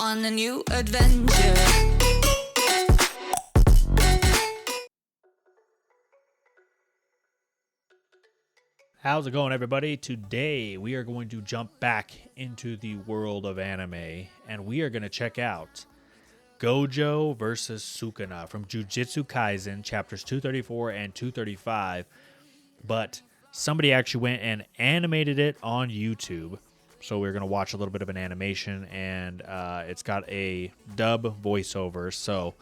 on a new adventure. How's it going, everybody? Today we are going to jump back into the world of anime, and we are going to check out Gojo vs Sukuna from Jujutsu Kaisen chapters 234 and 235. But somebody actually went and animated it on YouTube, so we're going to watch a little bit of an animation, and it's got a dub voiceover. So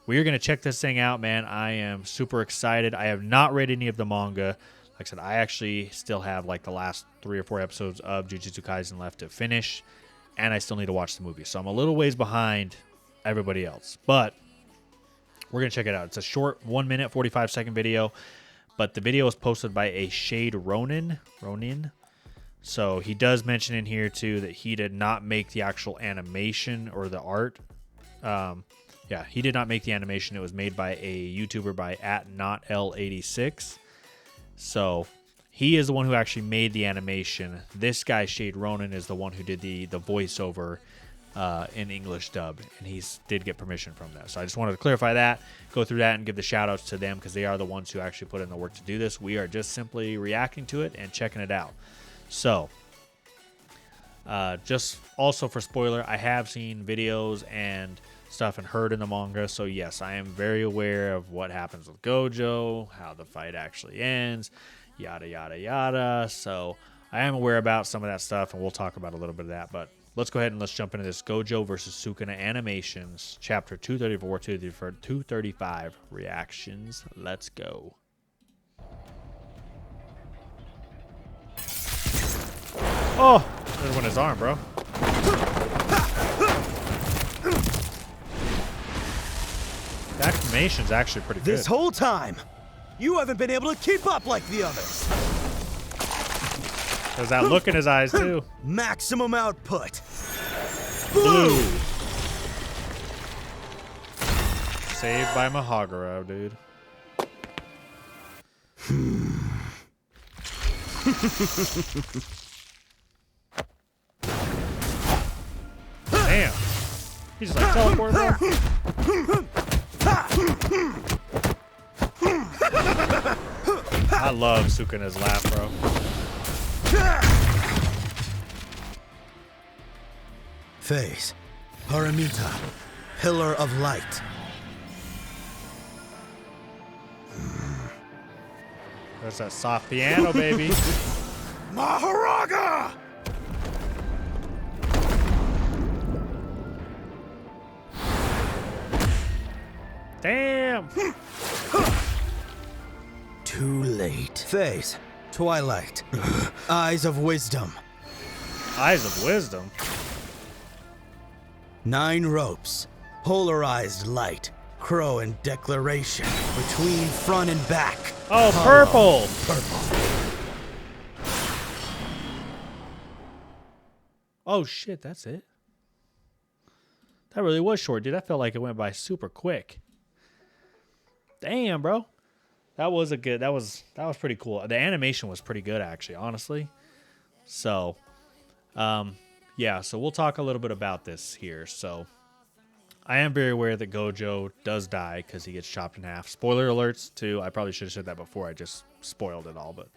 we're going to check this thing out, man. I am super excited. I have not read any of the manga. Like I said, I actually still have like the last 3 or 4 episodes of Jujutsu Kaisen left to finish, and I still need to watch the movie. So I'm a little ways behind everybody else, but we're going to check it out. It's a short 1 minute, 45-second video, but the video is posted by a Shade Ronin. So he does mention in here too that he did not make the actual animation or the art. Yeah, he did not make the animation. It was made by a YouTuber by @NotL86. So he is the one who actually made the animation. This guy, Shade Ronin, is the one who did the voiceover in English dub, and he did get permission from that. So I just wanted to clarify that, go through that, and give the shout-outs to them because they are the ones who actually put in the work to do this. We are just simply reacting to it and checking it out. So just also for spoiler, I have seen videos and stuff and heard in the manga, so yes, I am very aware of what happens with Gojo, how the fight actually ends, yada yada yada. So I am aware about some of that stuff, and we'll talk about a little bit of that. But let's go ahead and let's jump into this Gojo versus Sukuna animations, chapter 234 to 235 reactions. Let's go. Oh, there's one in his arm, bro. The animation's actually pretty good. This whole time, you haven't been able to keep up like the others. There's that look in his eyes, too. Maximum output. Blue. Saved by Mahagara, dude. Damn. He's just like teleport, bro. I love Sukuna's laugh, bro. Phase. Paramita. Pillar of light. There's that soft piano, baby. Maharaga! Damn. Too late. Phase. Twilight. Eyes of wisdom. Eyes of wisdom. 9 ropes. Polarized light. Crow and declaration. Between front and back. Oh, Hollow. purple. Purple. Oh, shit, that's it. That really was short, dude. I felt like it went by super quick. Damn, bro. That was pretty cool. The animation was pretty good, actually, honestly. So, yeah, so we'll talk a little bit about this here. So, I am very aware that Gojo does die because he gets chopped in half. Spoiler alerts, too. I probably should have said that before. I just spoiled it all, but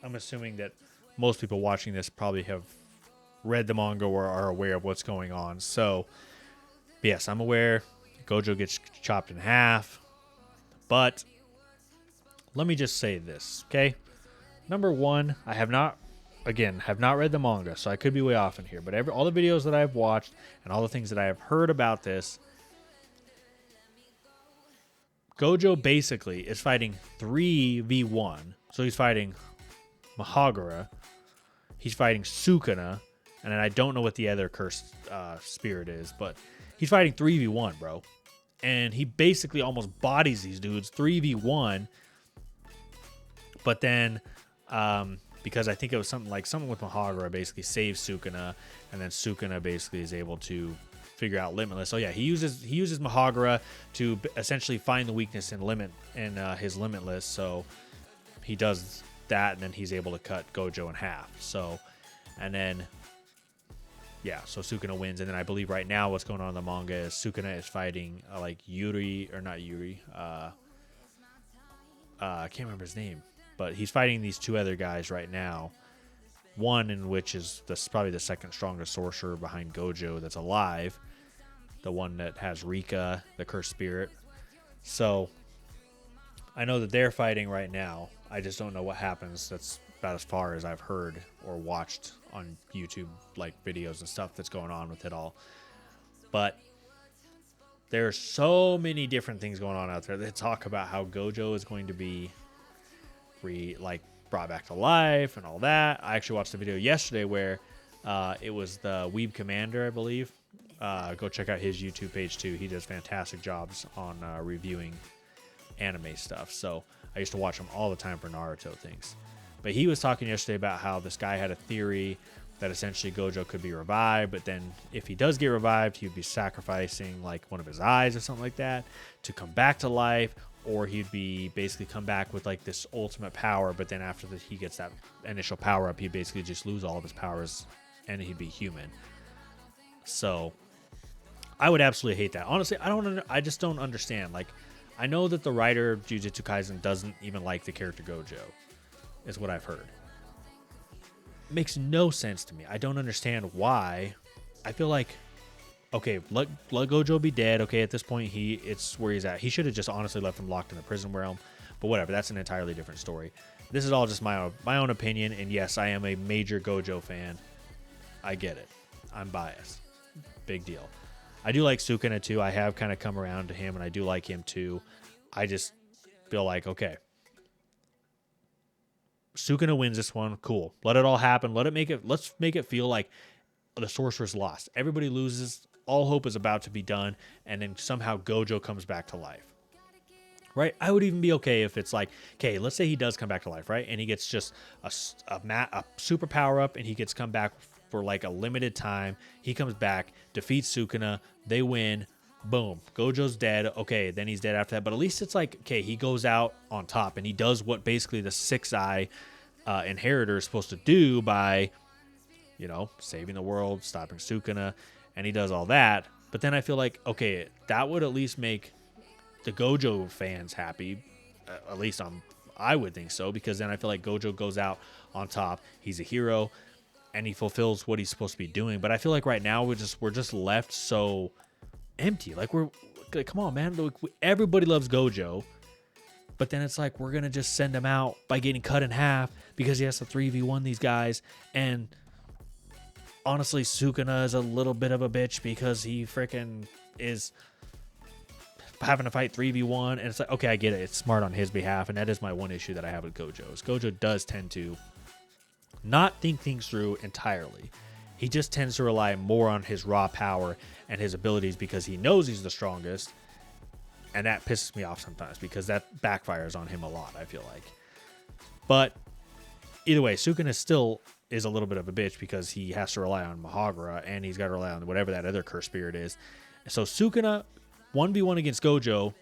I'm assuming that most people watching this probably have read the manga or are aware of what's going on. So, yes, I'm aware Gojo gets chopped in half. But let me just say this, okay? Number one, I have not read the manga, so I could be way off in here. But all the videos that I've watched and all the things that I have heard about this, Gojo basically is fighting 3v1. So he's fighting Mahagara, he's fighting Sukuna, and then I don't know what the other cursed spirit is, but he's fighting 3v1, bro. And he basically almost bodies these dudes 3v1. But then, because I think it was something with Mahagara basically saves Sukuna, and then Sukuna basically is able to figure out Limitless. So yeah, he uses Mahagara to essentially find the weakness in his Limitless. So he does that, and then he's able to cut Gojo in half. So, and then yeah, so Sukuna wins, and then I believe right now what's going on in the manga is Sukuna is fighting like Yuri, or not Yuri, I can't remember his name, but he's fighting these two other guys right now. One in which is probably the second strongest sorcerer behind Gojo that's alive. The one that has Rika, the cursed spirit. So I know that they're fighting right now. I just don't know what happens. That's about as far as I've heard or watched on YouTube, like videos and stuff that's going on with it all. But there's so many different things going on out there. They talk about how Gojo is going to be brought back to life and all that. I actually watched a video yesterday where it was the Weeb Commander, I believe. Go check out his YouTube page too. He does fantastic jobs on reviewing anime stuff. So I used to watch him all the time for Naruto things. But he was talking yesterday about how this guy had a theory that essentially Gojo could be revived, but then if he does get revived, he'd be sacrificing like one of his eyes or something like that to come back to life, or he'd be basically come back with like this ultimate power, but then after he gets that initial power up, he'd basically just lose all of his powers and he'd be human. So I would absolutely hate that. Honestly, I just don't understand. Like, I know that the writer of Jujutsu Kaisen doesn't even like the character Gojo, is what I've heard. Makes no sense to me. I don't understand why. I feel like, okay, let Gojo be dead. Okay, at this point, it's where he's at. He should have just honestly left him locked in the prison realm. But whatever, that's an entirely different story. This is all just my own opinion. And yes, I am a major Gojo fan. I get it. I'm biased. Big deal. I do like Sukuna too. I have kind of come around to him, and I do like him too. I just feel like, okay, Sukuna wins this one. Cool. Let it all happen. Let's make it feel like the sorcerer's lost. Everybody loses. All hope is about to be done. And then somehow Gojo comes back to life. Right? I would even be okay if it's like, okay, let's say he does come back to life, right? And he gets just a super power up, and he gets come back for like a limited time. He comes back, defeats Sukuna. They win. Boom. Gojo's dead. Okay, then he's dead after that. But at least it's like, okay, he goes out on top and he does what basically the six-eye inheritor is supposed to do by, saving the world, stopping Sukuna, and he does all that. But then I feel like, okay, that would at least make the Gojo fans happy. At least I would think so, because then I feel like Gojo goes out on top. He's a hero and he fulfills what he's supposed to be doing. But I feel like right now we're just left so empty. Like, come on, man. Look, everybody loves Gojo, but then it's like we're gonna just send him out by getting cut in half because he has to 3v1 these guys. And honestly, Sukuna is a little bit of a bitch because he freaking is having to fight 3v1, and it's like, okay, I get it. It's smart on his behalf, and that is my one issue that I have with Gojo. Is Gojo does tend to not think things through entirely. He just tends to rely more on his raw power and his abilities because he knows he's the strongest. And that pisses me off sometimes because that backfires on him a lot, I feel like. But either way, Sukuna still is a little bit of a bitch because he has to rely on Mahagara and he's got to rely on whatever that other cursed spirit is. So Sukuna 1v1 against Gojo,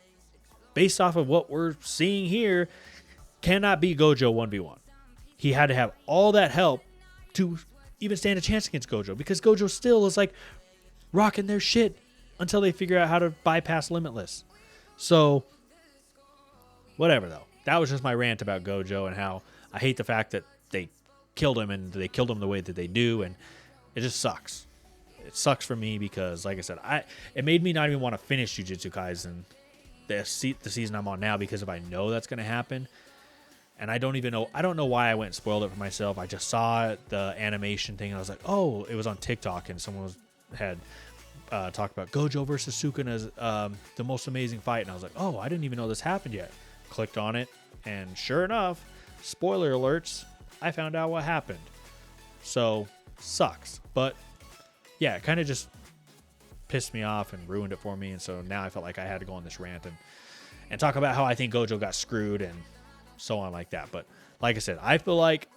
based off of what we're seeing here, cannot beat Gojo 1v1. He had to have all that help to even stand a chance against Gojo, because Gojo still is like rocking their shit until they figure out how to bypass Limitless. So whatever, though. That was just my rant about Gojo and how I hate the fact that they killed him, and they killed him the way that they do, and it just sucks. It sucks for me because, like I said, it made me not even want to finish Jujutsu Kaisen, the season I'm on now, because if I know that's going to happen. And I don't know why I went and spoiled it for myself. I just saw the animation thing, and I was like, oh, it was on TikTok, and someone had talked about Gojo versus Sukuna as the most amazing fight. And I was like, oh, I didn't even know this happened yet. Clicked on it, and sure enough, spoiler alerts, I found out what happened. So, sucks. But, yeah, it kind of just pissed me off and ruined it for me. And so now I felt like I had to go on this rant and talk about how I think Gojo got screwed and so on like that. But like I said, I feel like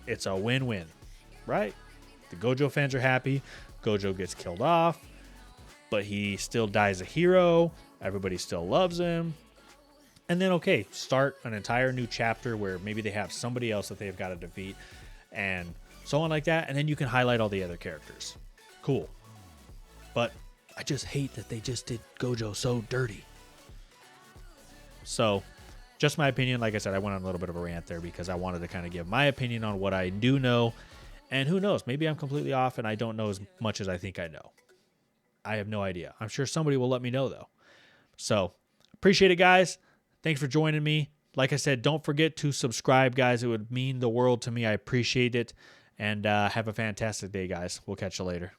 it's a win-win, right? The Gojo fans are happy. Gojo gets killed off, but he still dies a hero. Everybody still loves him. And then, okay, start an entire new chapter where maybe they have somebody else that they've got to defeat and so on like that. And then you can highlight all the other characters. cool. But I just hate that they just did Gojo so dirty. So, just my opinion. Like I said, I went on a little bit of a rant there because I wanted to kind of give my opinion on what I do know. And who knows, maybe I'm completely off and I don't know as much as I think I know. I have no idea. I'm sure somebody will let me know, though. So, appreciate it, guys. Thanks for joining me. Like I said, don't forget to subscribe, guys. It would mean the world to me. I appreciate it. And have a fantastic day, guys. We'll catch you later.